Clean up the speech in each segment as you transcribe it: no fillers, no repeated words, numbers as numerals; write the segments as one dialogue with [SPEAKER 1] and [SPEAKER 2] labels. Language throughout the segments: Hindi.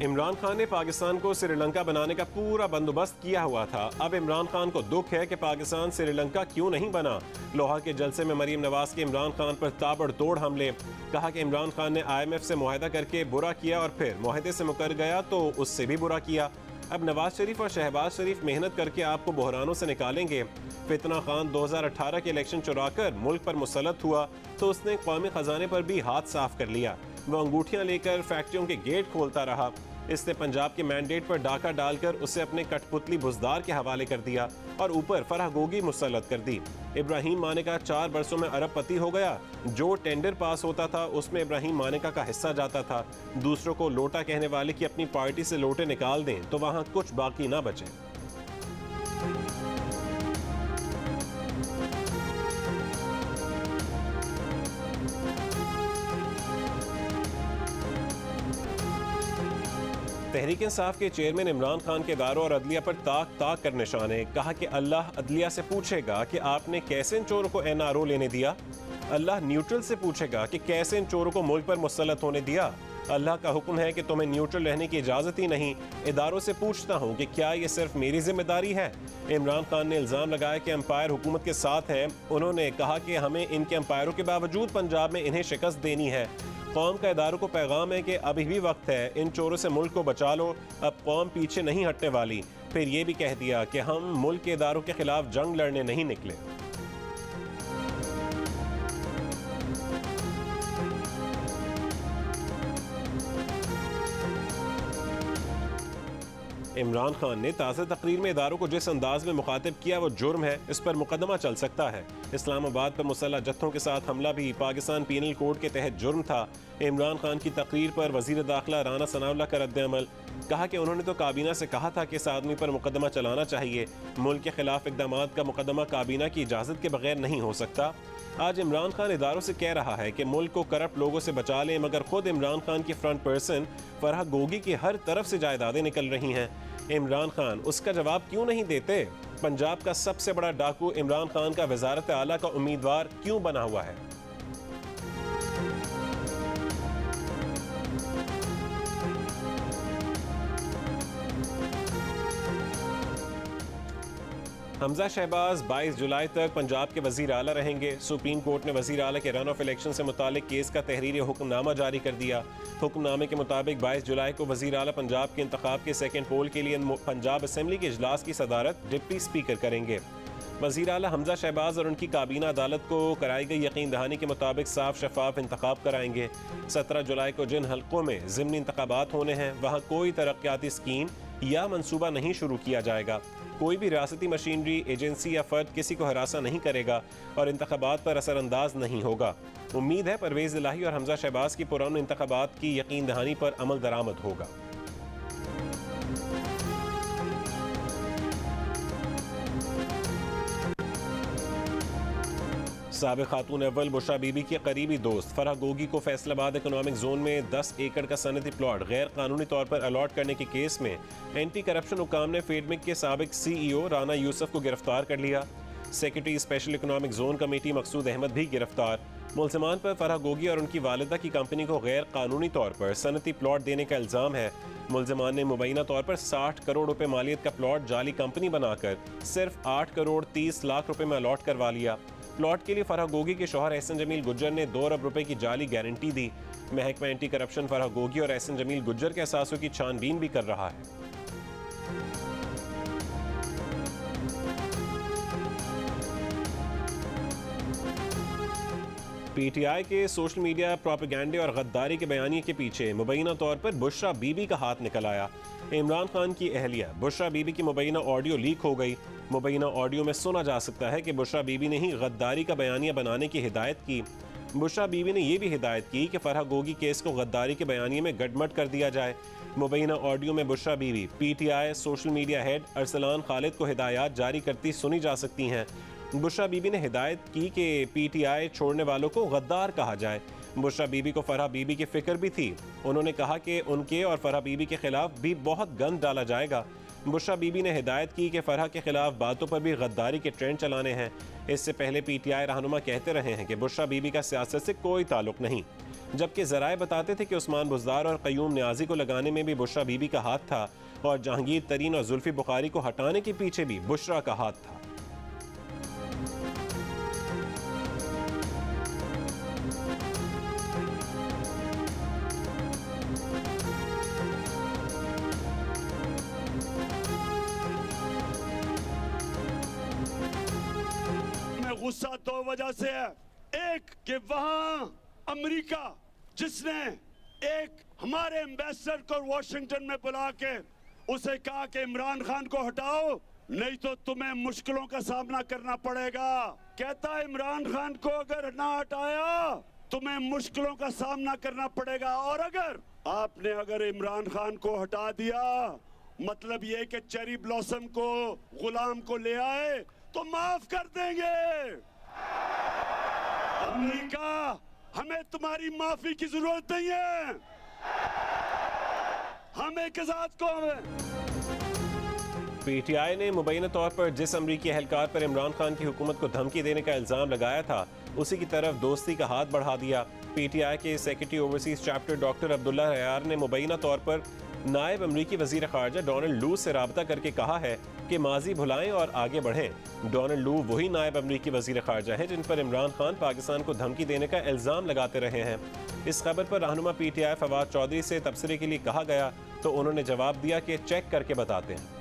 [SPEAKER 1] इमरान खान ने पाकिस्तान को श्रीलंका बनाने का पूरा बंदोबस्त किया हुआ था। अब इमरान खान को दुख है कि पाकिस्तान श्रीलंका क्यों नहीं बना। लोहा के जलसे में मरीम नवाज के इमरान खान पर ताबड़तोड़ हमले। कहा कि इमरान खान ने IMF से मुआहदा करके बुरा किया और फिर मुआहदे से मुकर गया तो उससे भी बुरा किया। अब नवाज शरीफ और शहबाज शरीफ मेहनत करके आपको बहरानों से निकालेंगे। फितना खान 2018 के इलेक्शन चुराकर मुल्क पर मुसल्लत हुआ तो उसने कौमी खजाने पर भी हाथ साफ कर लिया। वो अंगूठियां लेकर फैक्ट्रियों के गेट खोलता रहा। इसने पंजाब के मैंडेट पर डाका डालकर उसे अपने कठपुतली बुजदार के हवाले कर दिया और ऊपर फराह गोगी मुसल्लत कर दी। इब्राहिम मानेका 4 बरसों में अरबपति हो गया। जो टेंडर पास होता था उसमें इब्राहिम मानेका का हिस्सा जाता था। दूसरों को लोटा कहने वाले की अपनी पार्टी से लोटे निकाल दें तो वहां कुछ बाकी ना बचे। तहरीक इंसाफ के चेयरमैन इमरान खान के इदारों और अदलिया पर ताक ताक कर निशाने। कहा कि अल्लाह अदलिया से पूछेगा कि आपने कैसे इन चोरों को NRO लेने दिया। अल्लाह न्यूट्रल से पूछेगा कि कैसे इन चोरों को मुल्क पर मुसल्लत होने दिया। अल्लाह का हुक्म है कि तुम्हें न्यूट्रल रहने की इजाज़त ही नहीं। इदारों से पूछता हूँ कि क्या ये सिर्फ मेरी जिम्मेदारी है। इमरान खान ने इल्ज़ाम लगाया कि एम्पायर हुकूमत के साथ है। उन्होंने कहा कि हमें इनके एम्पायरों के बावजूद पंजाब में इन्हें शिकस्त देनी है। कौम का इदारों को पैगाम है कि अभी भी वक्त है, इन चोरों से मुल्क को बचा लो। अब कौम पीछे नहीं हटने वाली। फिर ये भी कह दिया कि हम मुल्क के इदारों के खिलाफ जंग लड़ने नहीं निकले। इमरान खान ने ताज़ा तकरीर में इदारों को जिस अंदाज में मुखातिब किया वो जुर्म है, इस पर मुकदमा चल सकता है। इस्लामाबाद पर मुसल्लह जत्थों के साथ हमला भी पाकिस्तान पीनल कोड के तहत जुर्म था। इमरान खान की तकरीर पर वज़ीर दाखिला राना सनाउल्लाह का रद्द-ए-अमल। कहा कि उन्होंने तो काबीना से कहा था कि इस आदमी पर मुकदमा चलाना चाहिए। मुल्क के खिलाफ इक़दाम का मुकदमा काबीना की इजाज़त के बगैर नहीं हो सकता। आज इमरान खान इदारों से कह रहा है कि मुल्क को करप्ट लोगों से बचा लें, मगर खुद इमरान खान की फ्रंट पर्सन फराह गोगी की हर तरफ से जायदादें निकल रही हैं। इमरान खान उसका जवाब क्यों नहीं देते। पंजाब का सबसे बड़ा डाकू इमरान खान का वज़ारत आला का उम्मीदवार क्यों बना हुआ है। हमजा शहबाज 22 जुलाई तक पंजाब के वज़ीर आला रहेंगे। सुप्रीम कोर्ट ने वज़ीर आला के रन ऑफ इलेक्शन से मुतालिक केस का तहरीरी हुक्मनामा जारी कर दिया। हुक्मनामे के मुताबिक 22 जुलाई को वज़ीर आला पंजाब के इंतखाब के सेकेंड पोल के लिए पंजाब असम्बली के इजलास की सदारत डिप्टी स्पीकर करेंगे। वज़ीर आला हमजा शहबाज और उनकी काबीना अदालत को कराई गई यकीन दहानी के मुताबिक साफ शफाफ इंतखाब कराएंगे। 17 जुलाई को जिन हल्कों में ज़िमनी इंतखाबात होने हैं वहाँ कोई तरक्याती स्कीम या मनसूबा नहीं शुरू किया जाएगा। कोई भी रियासती मशीनरी, एजेंसी या फर्द किसी को हरासा नहीं करेगा और इंतखाबात पर असरअंदाज नहीं होगा। उम्मीद है परवेज़ इलाही और हमजा शहबाज की पुराने इंतखाबात की यकीन दहानी पर अमल दरामद होगा। साबिक़ खातून अव्वल बुशरा बीबी के करीबी दोस्त फराह गोगी को फैसलाबाद इकोनॉमिक जोन में 10 एकड़ का सनती प्लॉट गैर कानूनी तौर पर अलॉट करने के केस में एंटी करप्शन हुकाम ने फेडमिक के साबिक़ CEO राना यूसुफ को गिरफ्तार कर लिया। Secretary special economic zone committee Maqsood Ahmed भी गिरफ्तार। मुल्ज़िमान पर फराह गोगी और उनकी वालिदा की कंपनी को गैर कानूनी तौर पर सनती प्लॉट देने का इल्ज़ाम है। मुल्ज़िमान ने मुबैना तौर पर 60 करोड़ रुपए मालियत का प्लॉट जाली कंपनी बनाकर सिर्फ 8 करोड़ 30 लाख रुपए में अलॉट करवा लिया। प्लॉट के लिए फराह गोगी के शौहर एहसन जमील गुज्जर ने 2 अरब रुपए की जाली गारंटी दी। महकमा एंटी करप्शन फराह गोगी और एहसन जमील गुज्जर के असासों की छानबीन भी कर रहा है। PTI के सोशल मीडिया प्रोपेगेंडे और गद्दारी के बयानिए के पीछे मुबैना तौर पर बुशरा बीबी का हाथ निकल आया। इमरान खान की अहलिया बुशरा बीबी की मुबैना ऑडियो लीक हो गई। मुबैना ऑडियो में सुना जा सकता है कि बुशरा बीबी ने ही गद्दारी का बयानिया बनाने की हिदायत की। बुशरा बीबी ने यह भी हिदायत की कि फराह गोगी केस को गद्दारी के बयानिए में गडमट कर दिया जाए। मुबैना ऑडियो में Bushra Bibi PTI social media head Arsalan Khalid को हिदायत जारी करती सुनी जा सकती हैं। बुशरा बीबी ने हिदायत की कि PTI छोड़ने वालों को गद्दार कहा जाए। बुशरा बीबी को फराह बीबी की फिक्र भी थी। उन्होंने कहा कि उनके और फराह बीबी के खिलाफ भी बहुत गंद डाला जाएगा। बुशरा बीबी ने हिदायत की कि फराह के खिलाफ बातों पर भी गद्दारी के ट्रेंड चलाने हैं। इससे पहले PTI रहनुमा कहते रहे हैं कि बुशरा बीबी का सियासत से कोई ताल्लुक नहीं। जबकि जराए बताते थे कि उस्मान बुज़दार और क़य्यूम न्याजी को लगाने में भी बुशरा बीबी का हाथ था और जहांगीर तरीन और जुल्फी बुखारी को हटाने के पीछे भी बुशरा का हाथ था।
[SPEAKER 2] गुस्सा दो वजह से है। एक कि वहां अमेरिका जिसने एक हमारे एम्बेसडर को वॉशिंगटन में बुला के उसे कहा कि इमरान खान को हटाओ नहीं तो तुम्हें मुश्किलों का सामना करना पड़ेगा। कहता है इमरान खान को अगर ना हटाया तुम्हें मुश्किलों का सामना करना पड़ेगा, और अगर इमरान खान को हटा दिया मतलब ये कि चेरी ब्लॉसम को गुलाम को ले आए तो माफ कर देंगे। अमेरिका हमें तुम्हारी माफी की जरूरत नहीं है, हमें कसास को
[SPEAKER 1] पीटीआई ने मुबैना तौर पर जिस अमरीकी एहलकार पर इमरान खान की हुकूमत को धमकी देने का इल्जाम लगाया था उसी की तरफ दोस्ती का हाथ बढ़ा दिया। पीटीआई के secretary overseas chapter doctor Abdullah Rayar ने मुबैना तौर पर नायब अमरीकी वजीर खारजा डोनाल्ड लू से राबता करके कहा है कि माजी भुलाएं और आगे बढ़ें। डोनाल्ड लू वही नायब अमरीकी वजीर खारजा हैं जिन पर इमरान खान पाकिस्तान को धमकी देने का इल्ज़ाम लगाते रहे हैं। इस खबर पर रहनुमा पीटीआई फवाद चौधरी से तबसरे के लिए कहा गया तो उन्होंने जवाब दिया कि चेक करके बताते हैं।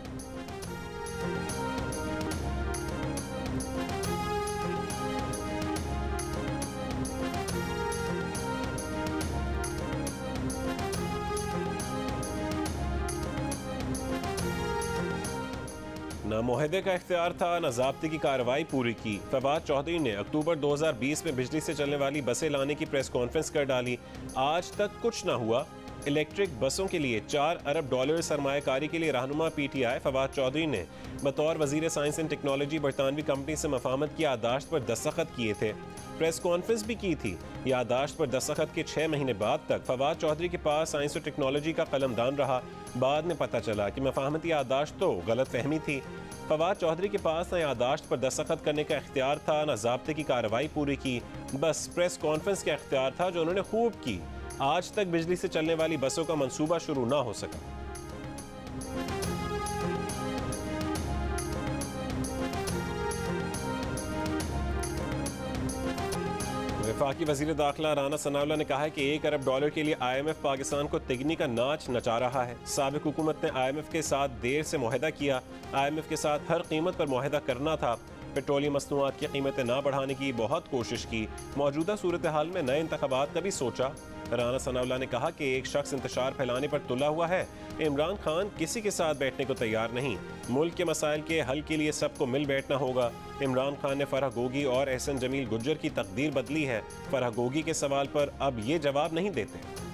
[SPEAKER 1] न मुआहदे का इख्तियार था न ज़ाब्ते की कार्रवाई पूरी की। फवाद चौधरी ने अक्टूबर 2020 में बिजली से चलने वाली बसें लाने की प्रेस कॉन्फ्रेंस कर डाली। आज तक कुछ न हुआ। इलेक्ट्रिक बसों के लिए $4 अरब सरमायाकारी के लिए रहनुमा पीटीआई फवाद चौधरी ने बतौर वजीर साइंस एंड टेक्नोलॉजी बरतानवी कंपनी से मफाहमत की याददाश्त पर दस्तखत किए थे। प्रेस कॉन्फ्रेंस भी की थी। याददाश्त पर दस्तखत के 6 महीने बाद तक फवाद चौधरी के पास साइंस और टेक्नोलॉजी का कलमदान रहा। बाद में पता चला कि मफाहमती याददाश्त तो गलत फहमी थी। फवाद चौधरी के पास न याददाश्त पर दस्तखत करने का इख्तियार था न ज़ाब्ते की कार्रवाई पूरी की, बस प्रेस कॉन्फ्रेंस का इख्तियार था जो उन्होंने खूब की। आज तक बिजली से चलने वाली बसों का मंसूबा शुरू ना हो सका। वफाकी वजीर दाखिला राना सनाउल्लाह ने कहा है कि $1 अरब के लिए IMF पाकिस्तान को तिगनी का नाच नचा रहा है। साबिक हुकूमत ने IMF के साथ देर से मुआहदा किया। IMF के साथ हर कीमत पर मुआहदा करना था। पेट्रोलियम मसनूआत की कीमतें ना बढ़ाने की बहुत कोशिश की। मौजूदा सूरत हाल में नए इंतखाबात का भी सोचा। राना सनाउल्लाह ने कहा कि एक शख्स इंतशार फैलाने पर तुला हुआ है। इमरान खान किसी के साथ बैठने को तैयार नहीं। मुल्क के मसाइल के हल के लिए सबको मिल बैठना होगा। इमरान खान ने फरह गोगी और एहसन जमील गुज्जर की तकदीर बदली है। फरह गोगी के सवाल पर अब ये जवाब नहीं देते।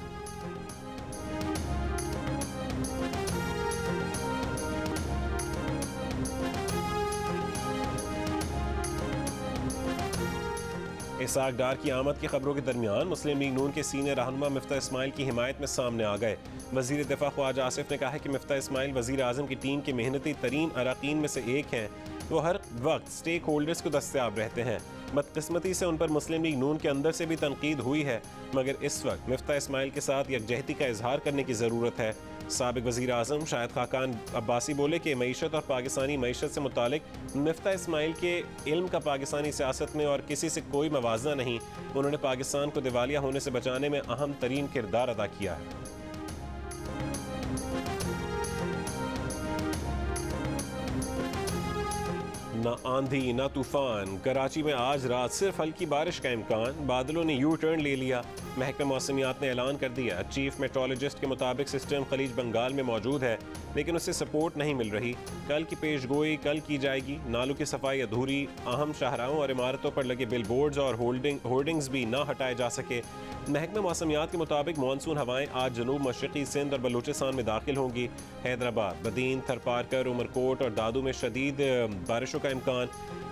[SPEAKER 1] इसाक डार की आमद की खबरों के दरमियान मुस्लिम लीग नून के सीनियर रहनुमा मिफ्ता इस्माइल की हिमायत में सामने आ गए। वजीर दिफा ख्वाजा आसिफ ने कहा है कि मिफ्ता इस्माइल वजीर आजम की टीम के मेहनती तरीन अरकान में से एक हैं। वो हर वक्त स्टेक होल्डर्स को दस्तयाब रहते हैं। बदकिस्मती से उन पर मुस्लिम लीग नून के अंदर से भी तनकीद हुई है, मगर इस वक्त मिफ्ता इस्माइल के साथ यकजहती का इजहार करने की ज़रूरत है। साबिक वज़ीर आज़म शाहिद खाकान अब्बासी बोले कि मईशत और पाकिस्तानी मईशत से मुतालिक मिफ्ता इस्माइल के इल्म का पाकिस्तानी सियासत में और किसी से कोई मवाजना नहीं। उन्होंने पाकिस्तान को दिवालिया होने से बचाने में अहम तरीन किरदार अदा किया है। न आंधी न तूफान। कराची में आज रात सिर्फ हल्की बारिश का इम्कान। बादलों ने यू टर्न ले लिया। महकमा मौसमियात ने ऐलान कर दिया। चीफ मेट्रोलॉजिस्ट के मुताबिक सिस्टम खलीज बंगाल में मौजूद है, लेकिन उसे सपोर्ट नहीं मिल रही। कल की पेशगोई कल की जाएगी। नालों की सफाई अधूरी। अहम शाहराहों और इमारतों पर लगे बिलबोर्ड्स और होर्डिंग्स भी ना हटाए जा सके। महकमा मौसमियात के मुताबिक मानसून हवाएं आज जनूब मशरक़ी सिंध और बलूचिस्तान में दाखिल होंगी। हैदराबाद, बदीन, थरपारकर, उमरकोट और दादू में शदीद बारिशों का इम्कान।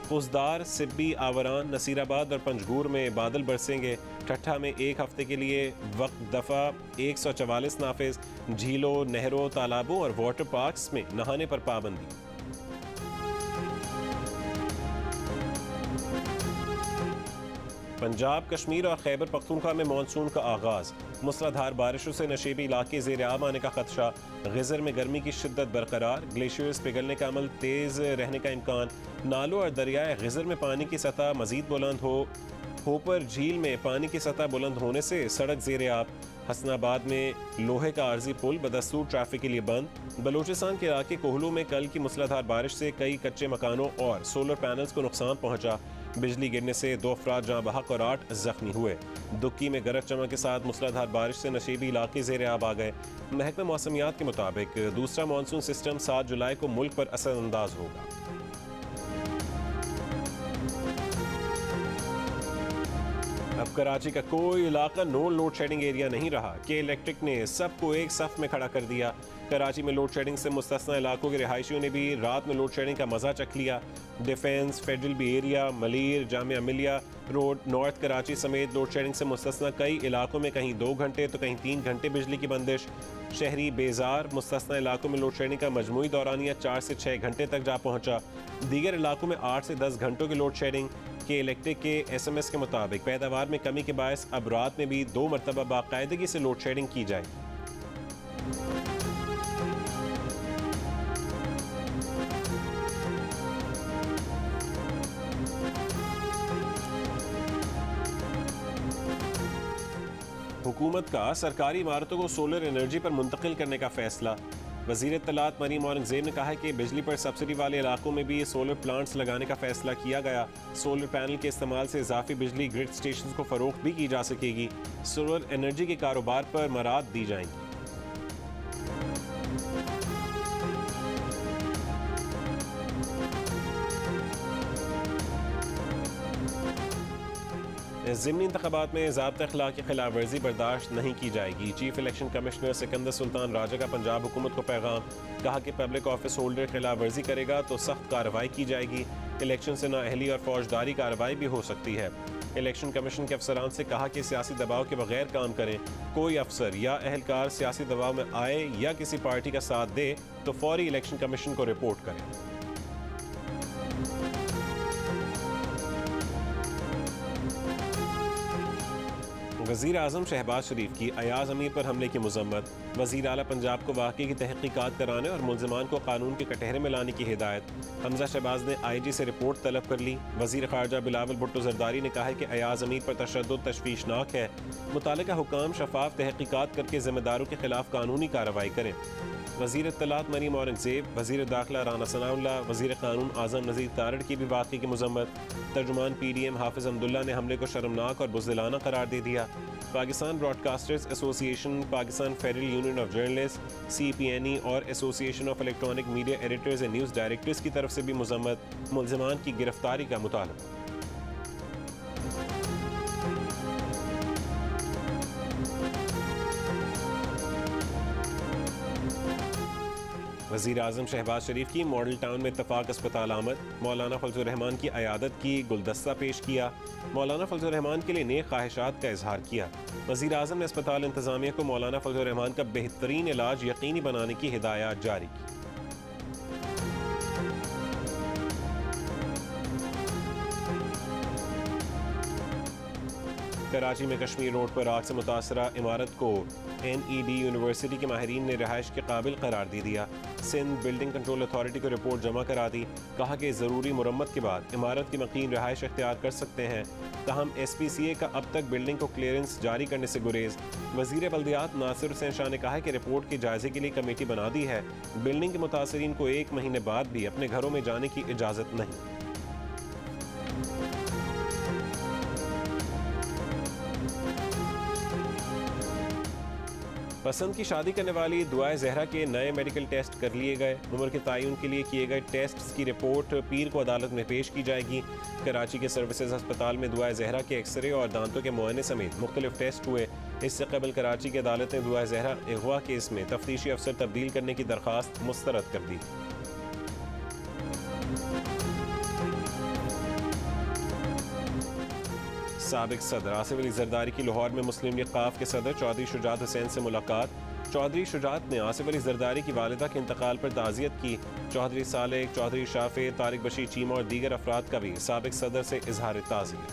[SPEAKER 1] फुजदार, सिब्बी, आवरान, नसीराबाद और पंजगूर में बादल बरसेंगे। ठट्ठा में एक हफ्ते के लिए वक्त दफ़ा 144 नाफिज। झीलों, नहरों, तालाबों और वाटर पार्क्स में नहाने पर पाबंदी। पंजाब, कश्मीर और खैबर पख्तूनख्वा में मानसून का आगाज। मूसलाधार बारिशों से नशेबी इलाके ज़ेर आब आने का खदशा। गिज़र में गर्मी की शिद्दत बरकरार। ग्लेशियर्स पिघलने का अमल तेज़ रहने का इम्कान। नालों और दरियाए गिज़र में पानी की सतह मजीद बुलंद होपर झील में पानी की सतह बुलंद होने से सड़क ज़ेर आब। हसनाबाद में लोहे का आर्जी पुल बदस्तूर ट्रैफिक के लिए बंद। बलूचिस्तान के इलाके कोहलू में कल की मूसलाधार बारिश से कई कच्चे मकानों और सोलर पैनल्स को नुकसान पहुंचा। बिजली गिरने से 2 अफराद जाँ बहक और 8 जख्मी हुए। दुक्की में गरज चमक के साथ मूसलाधार बारिश से नशेबी इलाके ज़ेर आब आ गए। महकमा मौसमियात के मुताबिक दूसरा मानसून सिस्टम 7 जुलाई को मुल्क पर असरअंदाज होगा। अब कराची का कोई इलाका नो लोड शेडिंग एरिया नहीं रहा। के इलेक्ट्रिक ने सबको एक सफ में खड़ा कर दिया। कराची में लोड शेडिंग से मुस्तस्ना इलाकों के रिहायशियों ने भी रात में लोड शेडिंग का मजा चख लिया। Defence, federal B area, Malir, Jamia Millia road, north Karachi समेत लोड शेडिंग से मुस्तस्ना कई इलाकों में कहीं 2 घंटे तो कहीं 3 घंटे बिजली की बंदिश। शहरी बेजार मुस्तस्ना इलाकों में लोड शेडिंग का मजमूई दौरानिया 4 से 6 घंटे तक जा पहुंचा। दीगर इलाकों में 8 से 10 घंटों की लोड शेडिंग। के इलेक्ट्रिक के SMS के मुताबिक पैदावार में कमी के बायस अब रात में भी 2 मरतबा बाकायदगी से लोड शेडिंग की जाए। हुकूमत का सरकारी इमारतों को सोलर एनर्जी पर मुंतकिल करने का फैसला। वज़ीर इत्तलात मरीम औरंगज़ेब ने कहा है कि बिजली पर सब्सिडी वाले इलाकों में भी सोलर प्लांट्स लगाने का फैसला किया गया। सोलर पैनल के इस्तेमाल से इजाफी बिजली ग्रिड स्टेशन को फ़रोख्त भी की जा सकेगी। सोलर एनर्जी के कारोबार पर मराद दी जाएंगी। ज़िमनी इंतख़ाबात में ज़ाब्ता अख़लाक़ की खिलाफ वर्जी बर्दाश्त नहीं की जाएगी। Chief election commissioner Sikandar Sultan Raja का पंजाब हुकूमत को पैगाम। कहा कि पब्लिक ऑफिस होल्डर खिलाफ वर्जी करेगा तो सख्त कार्रवाई की जाएगी। इलेक्शन से नाअहली और फौजदारी कार्रवाई भी हो सकती है। इलेक्शन कमीशन के अफसरान से कहा कि सियासी दबाव के बगैर काम करें। कोई अफसर या अहलकार सियासी दबाव में आए या किसी पार्टी का साथ दे तो फौरी इलेक्शन कमीशन को रिपोर्ट करें। वज़ीर आज़म शहबाज शरीफ की अयाज अमीर पर हमले की मज़म्मत। वज़ीर आला पंजाब को वाक़े की तहक़ीक़ात कराने और मुल्ज़िमान को कानून के कटहरे में लाने की हिदायत। हमजा शहबाज ने IG से रिपोर्ट तलब कर ली। वज़ीर ख़ारजा बिलावल भुट्टो ज़रदारी ने कहा है कि अयाज अमीर पर तशद्दुद तशवीशनाक है। मुतालिका हुकाम शफ़ाफ तहक़ीक़ात करके ज़िम्मेदारों के खिलाफ कानूनी कार्रवाई करें। वज़ीर इत्तलात मरीम औरंगज़ेब, वज़ीर दाखिला राना सनाउल्लाह, वज़ीर क़ानून आज़म नज़ीर तारड़ की भी वाक़े की मज़म्मत। तर्जुमान PDM हाफिज़ अब्दुल्ला ने हमले को शर्मनाक और बुज़दिलाना करार दे दिया। Pakistan broadcasters association, Pakistan federal union of journalist CPNE और association of electronic media editors and news directors की तरफ से भी मज़म्मत। मुल्ज़िमान की गिरफ्तारी का मुतालबा। वज़ीर आज़म शहबाज शरीफ की मॉडल टाउन में इत्तफाक अस्पताल आमद। मौलाना फजलुर रहमान की अयादत की, गुलदस्ता पेश किया। मौलाना फजलुर रहमान के लिए नेक ख्वाहिशात का इजहार किया। वज़ीर आज़म ने अस्पताल इंतज़ामिया को मौलाना फजलुर रहमान का बेहतरीन इलाज यकीनी बनाने की हिदायत जारी की। कराची में कश्मीर रोड पर आग से मुतासरा इमारत को NED यूनिवर्सिटी के माहिरीन ने रिहाइश के काबिल करार दे दिया। सिंध बिल्डिंग कंट्रोल अथॉरिटी को रिपोर्ट जमा करा दी। कहा कि ज़रूरी मुरम्मत के बाद इमारत की मकीन रिहाइश अख्तियार कर सकते हैं। ताहम SPCA का अब तक बिल्डिंग को क्लियरेंस जारी करने से गुरेज। वज़ीर बल्दियात नासिर हुसैन शाह ने कहा है कि रिपोर्ट के जायजे के लिए कमेटी बना दी है। बिल्डिंग के मुतासरीन को 1 महीने बाद भी अपने घरों में जाने की इजाज़त नहीं। पसंद की शादी करने वाली दुआए ज़हरा के नए मेडिकल टेस्ट कर लिए गए। उम्र के तयन के लिए किए गए टेस्ट्स की रिपोर्ट पीर को अदालत में पेश की जाएगी। कराची के सर्विसेज अस्पताल में दुआए ज़हरा के एक्सरे और दांतों के मुआयने समेत मुख्तलिफ टेस्ट हुए। इससे कबल कराची की अदालत ने दुआए ज़हरा अगवा केस में तफ्तीशी अफसर तब्दील करने की दरख्वास्त मुस्तरद कर दी। साबिक सदर आसिफ अली जरदारी की लाहौर में मुस्लिम लीग क़ाफ के सदर चौधरी शुजात हुसैन से मुलाकात। चौधरी शुजात ने आसिफ अली जरदारी की वालिदा के इंतकाल पर ताज़ियत की। चौधरी सालेक, चौधरी शाफे, तारिक बशीर चीमा और दीगर अफराद का भी साबिक सदर से इजहार ताज़ियत।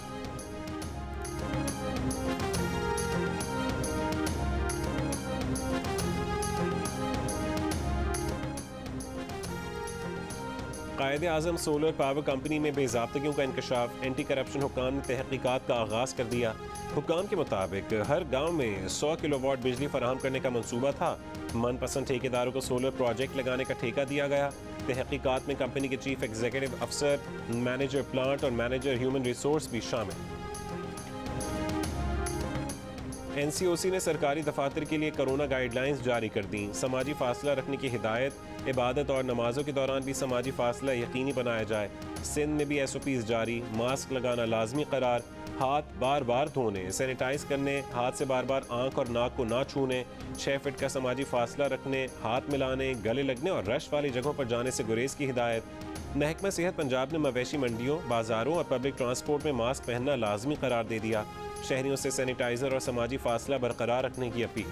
[SPEAKER 1] कायदे आज़म सोलर पावर कंपनी में बेज़ाब्तगियों का इंकशाफ, एंटी करप्शन हुक्काम ने तहकीकात का आगाज़ कर दिया। हुक्काम के मुताबिक हर गांव में 100 किलोवाट बिजली फराहम करने का मंसूबा था। मनपसंद ठेकेदारों को सोलर प्रोजेक्ट लगाने का ठेका दिया गया। तहकीकात में कंपनी के चीफ एग्जीक्यूटिव अफसर, मैनेजर प्लांट और मैनेजर ह्यूमन रिसोर्स भी शामिल। NCOC ने सरकारी दफातर के लिए कोरोना गाइडलाइंस जारी कर दी। समाजी फासला रखने की हिदायत, इबादत और नमाजों के दौरान भी समाजी फासला यकीनी बनाया जाए। सिंध में भी SOPs जारी, मास्क लगाना लाजमी करार, हाथ बार बार धोने, सैनिटाइज करने, हाथ से बार बार आंख और नाक को ना छूने, 6 फीट का समाजी फासला रखने, हाथ मिलाने, गले लगने और रश वाली जगहों पर जाने से गुरेज की हिदायत। महकमा सेहत पंजाब ने मवेशी मंडियों, बाजारों और पब्लिक ट्रांसपोर्ट में मास्क पहनना लाजमी करार दे दिया। शहरियों से सैनिटाइजर और समाजी फासला बरकरार रखने की अपील।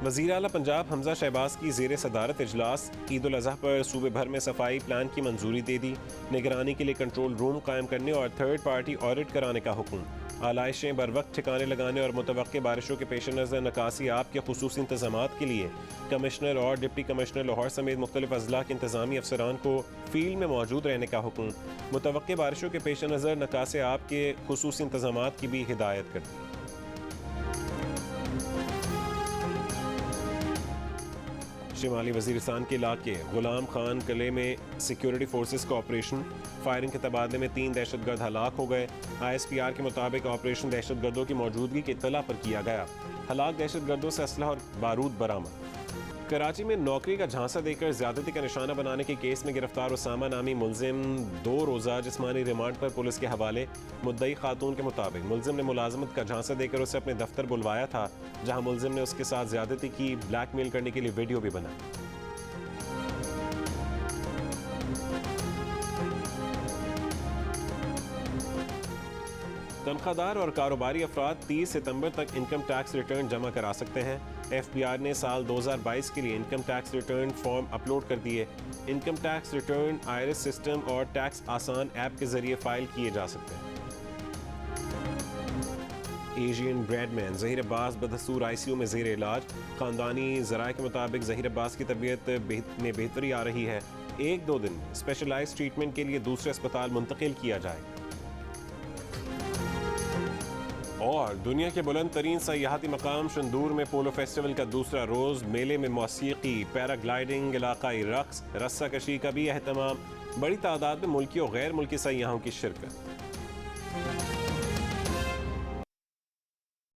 [SPEAKER 1] वज़ीर आला पंजाब हमजा शहबाज की ज़ेर सदारत इजलास। ईद उल अज़हा पर सूबे भर में सफाई प्लान की मंजूरी दे दी। निगरानी के लिए कंट्रोल रूम कायम करने और थर्ड पार्टी ऑडिट कराने का हुक्म। आलाइशें बर वक्त ठिकाने लगाने और मुतवक्के बारिशों के पेश नज़र नकासी आप के खुसूसी इंतजामात के लिए कमिश्नर और डिप्टी कमिश्नर लाहौर समेत मुख्तलिफ अजला के इंतजामी अफसरान को फील्ड में मौजूद रहने का हुक्म। मुतवक्के बारिशों के पेश नज़र नकासे आप के खुसूसी इंतजामात की भी हिदायत कर दी। शिमाली वजीरिस्तान के इलाके गुलाम खान किले में सिक्योरिटी फोर्सेस का ऑपरेशन। फायरिंग के तबादले में 3 दहशतगर्द हलाक हो गए। ISPR के मुताबिक ऑपरेशन दहशतगर्दों की मौजूदगी की इत्तला पर किया गया। हलाक दहशतगर्दों से असलहा और बारूद बरामद। कराची में नौकरी का झांसा देकर ज्यादती का निशाना बनाने के केस में गिरफ्तार उसामा नामी मुलजिम 2 रोज़ा जिस्मानी रिमांड पर पुलिस के हवाले। मुद्दई खातून के मुताबिक मुलजिम ने मुलाजमत का झांसा देकर उसे अपने दफ्तर बुलवाया था, जहां मुलजिम ने उसके साथ ज्यादती की। ब्लैकमेल करने के लिए वीडियो भी बना। तनख्वाहदार और कारोबारी अफराद 30 सितंबर तक इनकम टैक्स रिटर्न जमा करा सकते हैं। FBR ने साल 2022 के लिए income tax return form upload कर दिए। Income tax return IRS system और टैक्स आसान ऐप के जरिए फाइल किए जा सकते हैं। एशियन ब्रेडमैन ज़हीर अब्बास बदस्तूर ICU में ज़ेर इलाज। ख़ानदानी ज़राए के मुताबिक ज़हीर अब्बास की तबीयत में बेहतरी आ रही है। 1-2 दिन स्पेशलाइज्ड ट्रीटमेंट के लिए दूसरे अस्पताल मुंतकिल किया जाए। और दुनिया के बुलंद तरीन सयाहती मकाम शंदूर में पोलो फेस्टिवल का दूसरा रोज़। मेले में मौसीकी, पैराग्लाइडिंग, इलाकाई रक्स, रस्साकशी का भी एहतमाम। बड़ी तादाद में मुल्की और गैर मुल्की सयाहों की शिरकत।